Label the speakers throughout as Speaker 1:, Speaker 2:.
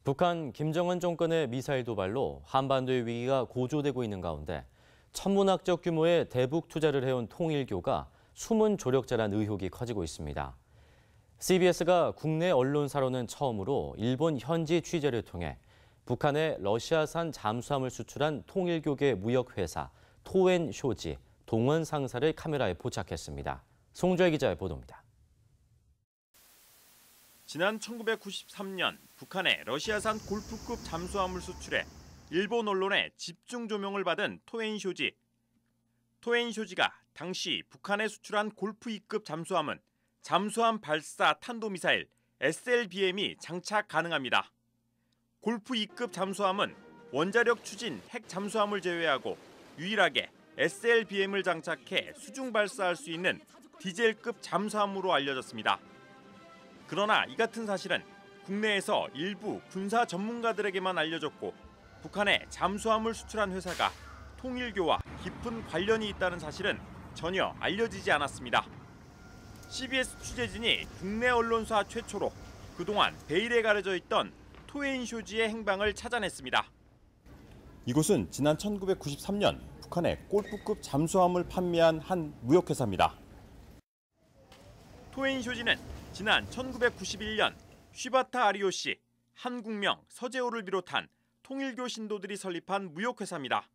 Speaker 1: 북한 김정은 정권의 미사일 도발로 한반도의 위기가 고조되고 있는 가운데 천문학적 규모의 대북 투자를 해온 통일교가 숨은 조력자란 의혹이 커지고 있습니다. CBS가 국내 언론사로는 처음으로 일본 현지 취재를 통해 북한에 러시아산 잠수함을 수출한 통일교계 무역회사 토엔쇼지 동원 상사를 카메라에 포착했습니다. 송주혜 기자의 보도입니다.
Speaker 2: 지난 1993년 북한에 러시아산 골프급 잠수함을 수출해 일본 언론의 집중 조명을 받은 토엔쇼지. 토엔쇼지가 당시 북한에 수출한 골프 2급 잠수함은 잠수함 발사 탄도미사일 SLBM이 장착 가능합니다. 골프 2급 잠수함은 원자력 추진 핵 잠수함을 제외하고 유일하게 SLBM을 장착해 수중 발사할 수 있는 디젤급 잠수함으로 알려졌습니다. 그러나 이 같은 사실은 국내에서 일부 군사 전문가들에게만 알려졌고 북한에 잠수함을 수출한 회사가 통일교와 깊은 관련이 있다는 사실은 전혀 알려지지 않았습니다. CBS 취재진이 국내 언론사 최초로 그동안 베일에 가려져 있던 토엔쇼지의 행방을 찾아냈습니다.
Speaker 3: 이곳은 지난 1993년 북한에 골프급 잠수함을 판매한 한 무역회사입니다.
Speaker 2: 토엔쇼지는 지난 1991년 쉬바타 아리오시, 한국명, 서재호를 비롯한 통일교 신도들이 설립한 무역회사입니다.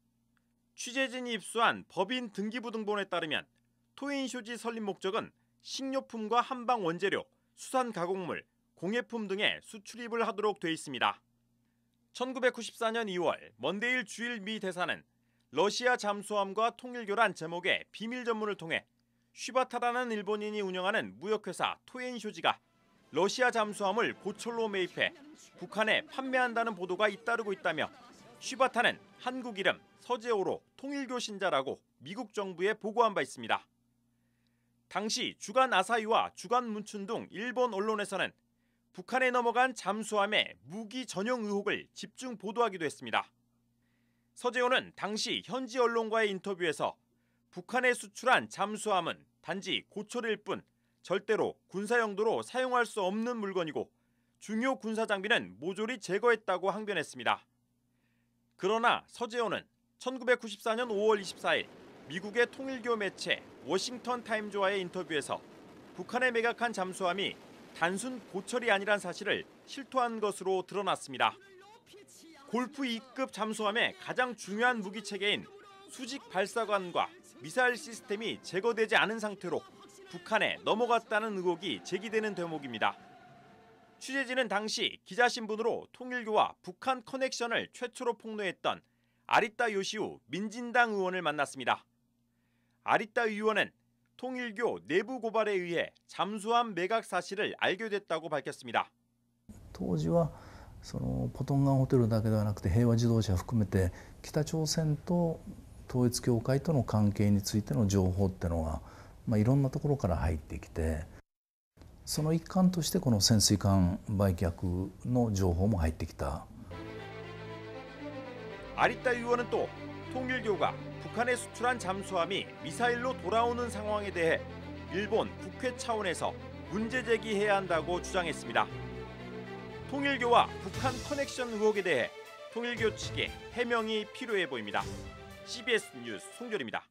Speaker 2: 취재진이 입수한 법인 등기부등본에 따르면 토엔쇼지 설립 목적은 식료품과 한방 원재료, 수산 가공물, 공예품 등의 수출입을 하도록 돼 있습니다. 1994년 2월 먼데일 주일 미 대사는 러시아 잠수함과 통일교란 제목의 비밀 전문을 통해 쉬바타라는 일본인이 운영하는 무역회사 토엔쇼지가 러시아 잠수함을 고철로 매입해 북한에 판매한다는 보도가 잇따르고 있다며 쉬바타는 한국 이름 서재호로 통일교 신자라고 미국 정부에 보고한 바 있습니다. 당시 주간 아사히와 주간 문춘 등 일본 언론에서는 북한에 넘어간 잠수함의 무기 전용 의혹을 집중 보도하기도 했습니다. 서재호는 당시 현지 언론과의 인터뷰에서 북한에 수출한 잠수함은 단지 고철일 뿐 절대로 군사 용도로 사용할 수 없는 물건이고 중요 군사 장비는 모조리 제거했다고 항변했습니다. 그러나 서재호는 1994년 5월 24일 미국의 통일교 매체 워싱턴 타임즈와의 인터뷰에서 북한에 매각한 잠수함이 단순 고철이 아니란 사실을 실토한 것으로 드러났습니다. 골프 2급 잠수함의 가장 중요한 무기 체계인 수직 발사관과 미사일 시스템이 제거되지 않은 상태로 북한에 넘어갔다는 의혹이 제기되는 대목입니다. 취재진은 당시 기자신분으로 통일교와 북한 커넥션을 최초로 폭로했던 아리타 요시우 민진당 의원을 만났습니다. 아리타 의원은 통일교 내부 고발에 의해 잠수함 매각 사실을 알게 됐다고 밝혔습니다.
Speaker 4: 当時はポトンガンホテルだけではなくて平和自動車含めて北朝鮮と統一教会との関係についての情報ってのが、いろんなところから入ってきて、その一環としてこの潜水艦売却の情報も入ってきた。
Speaker 2: 아리타 의원은 또 통일교가 북한에 수출한 잠수함이 미사일로 돌아오는 상황에 대해 일본 국회 차원에서 문제 제기해야 한다고 주장했습니다. 통일교와 북한 커넥션 의혹에 대해 통일교 측의 해명이 필요해 보입니다. CBS 뉴스 송별입니다.